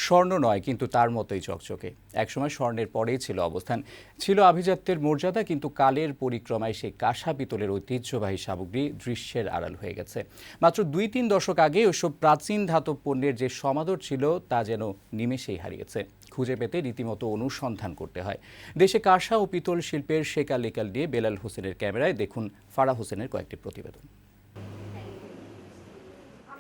স্বর্ণ নয়, কিন্তু তার মতোই চকচকে। একসময় স্বর্ণের পরেই ছিল অবস্থান, ছিল আভিজাত্যের মর্যাদা, কিন্তু কালের পরিক্রমায় সেই কাঁসা পিতলের ঐতিহ্যবাহী সামগ্রী দৃশ্যের আড়াল হয়ে গেছে। মাত্র ২-৩ দশক আগে ওসব প্রাচীন ধাতব পণ্যের যে সমাদর ছিল তা যেন নিমেষেই হারিয়েছে। খুঁজে পেতে রীতিমতো অনুসন্ধান করতে হয়। দেশে কাঁসা ও পিতল শিল্পের সেকাল একাল নিয়ে বেলাল হোসেনের ক্যামেরায় দেখুন ফারাহ হোসেনের কয়েকটি প্রতিবেদন।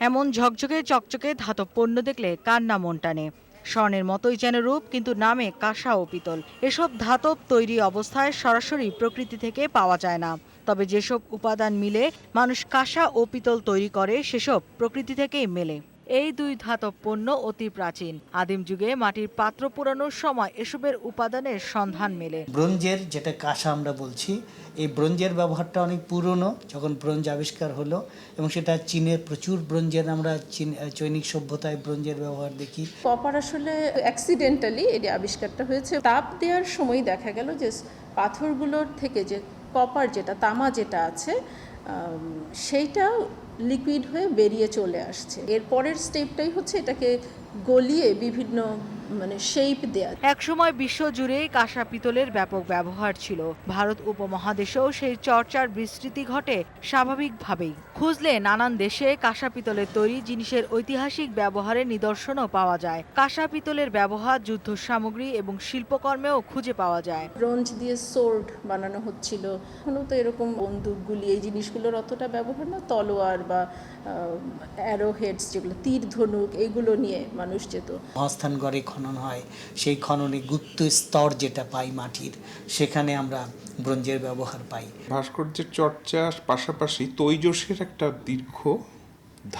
এমন ঝকঝকে চকচকে ধাতব পণ্য দেখলে কার না মন টানে। স্বর্ণের মতোই যেন রূপ, কিন্তু নামে কাঁসা ও পিতল। এসব ধাতব তৈরি অবস্থায় সরাসরি প্রকৃতি থেকে পাওয়া যায় না। তবে যেসব উপাদান মিলে মানুষ কাঁসা ও পিতল তৈরি করে, সেসব প্রকৃতি থেকেই মেলে। এই দুই ধাতব পণ্য অতি প্রাচীন। আদিম যুগে মাটির পাত্র পোড়ানোর সময় এসবের উপাদানের সন্ধান মেলে। ব্রোঞ্জের, যেটা কাঁসা আমরা বলছি, এই ব্রোঞ্জের ব্যবহারটা অনেক পুরনো। যখন ব্রোঞ্জ আবিষ্কার হলো, এবং সেটা চীনের প্রচুর ব্রোঞ্জের, আমরা চৈনিক সভ্যতায় ব্রোঞ্জের ব্যবহার দেখি। কপার আসলে অ্যাক্সিডেন্টালি এর আবিষ্কারটা হয়েছে। তাপ দেওয়ার সময় দেখা গেল যে পাথরগুলোর থেকে যে কপার, যেটা তামা যেটা আছে, সেইটা লিকুইড হয়ে বেরিয়ে চলে আসছে। এর পরের স্টেপটাই হচ্ছে এটাকে গলিয়ে বিভিন্ন শেপ দেয়া। একসময় বিশ্বজুড়েই কাঁসা পিতলের ব্যাপক ব্যবহার ছিল। ভারত উপমহাদেশেও সেই চর্চার বিস্তৃতি ঘটে স্বাভাবিকভাবেই। খুঁজলে নানান দেশে কাঁসা পিতলের তৈরি জিনিসের ঐতিহাসিক ব্যবহারের নিদর্শনও পাওয়া যায়। কাঁসা পিতলের ব্যবহার যুদ্ধ সামগ্রী এবং শিল্পকর্মেও খুঁজে পাওয়া যায়। ব্রোঞ্জ দিয়ে সোর্ড বানানো হচ্ছিল। এখনও তো এরকম বন্দুকগুলি, এই জিনিসগুলোর অতটা ব্যবহার না। তলোয়ার বা অ্যারো হেডস, যেগুলো তীর ধনুক, এইগুলো নিয়ে মানুষ যেত। মহাস্থানগড়ে খনন হয়, সেই খননে গুপ্ত স্তর যেটা পাই মাটির, সেখানে আমরা ব্রোঞ্জের ব্যবহার পাই। ভাস্কর্যের চর্চার পাশাপাশি তৈজসের একটা দীর্ঘ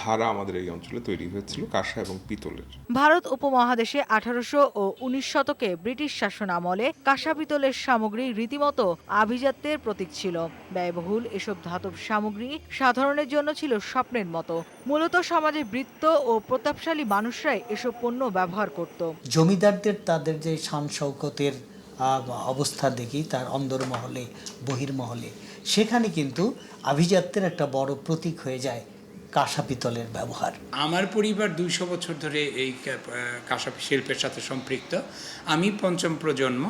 ধারা আমাদের এই অঞ্চলে তৈরি হয়েছিল কাঁসা এবং পিতলের। ভারত উপমহাদেশে ১৮০০ ও ১৯ শতকে ব্রিটিশ শাসন আমলে কাঁসা পিতলের সামগ্রী রীতিমতো আভিজাত্যের প্রতীক ছিল। ব্যয়বহুল এসব ধাতব সামগ্রী সাধারণের জন্য ছিল স্বপ্নের মতো। মূলত সমাজে বৃত্ত ও প্রতাপশালী মানুষরাই এসব পণ্য ব্যবহার করত। জমিদারদের তাদের যে শান শৌকতের অবস্থা দেখি, তার অন্দরমহলে বহির্মহলে, সেখানে কিন্তু আভিজাত্যের একটা বড় প্রতীক হয়ে যায় কাঁসা পিতলের ব্যবহার। আমার পরিবার ২০০ বছর ধরে এই কাঁসা শিল্পের সাথে সম্পৃক্ত। আমি পঞ্চম প্রজন্ম,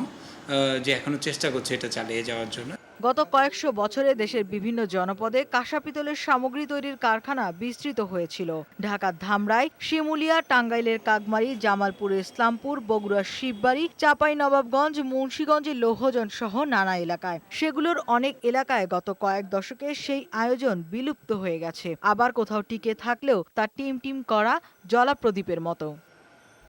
যে এখনো চেষ্টা করছে এটা চালিয়ে যাওয়ার জন্য। গত কয়েকশো বছরে দেশের বিভিন্ন জনপদে কাঁসা পিতলের সামগ্রী তৈরির কারখানা বিস্তৃত হয়েছিল। ঢাকার ধামরাই, শিমুলিয়া, টাঙ্গাইলের কাকমারি, জামালপুরের ইসলামপুর, বগুড়ার শিববাড়ি, চাঁপাইনবাবগঞ্জ, মুন্সিগঞ্জের লৌহজন সহ নানা এলাকায়। সেগুলোর অনেক এলাকায় গত কয়েক দশকে সেই আয়োজন বিলুপ্ত হয়ে গেছে। আবার কোথাও টিকে থাকলেও তা টিম টিম করা জলাপ্রদীপের মতো।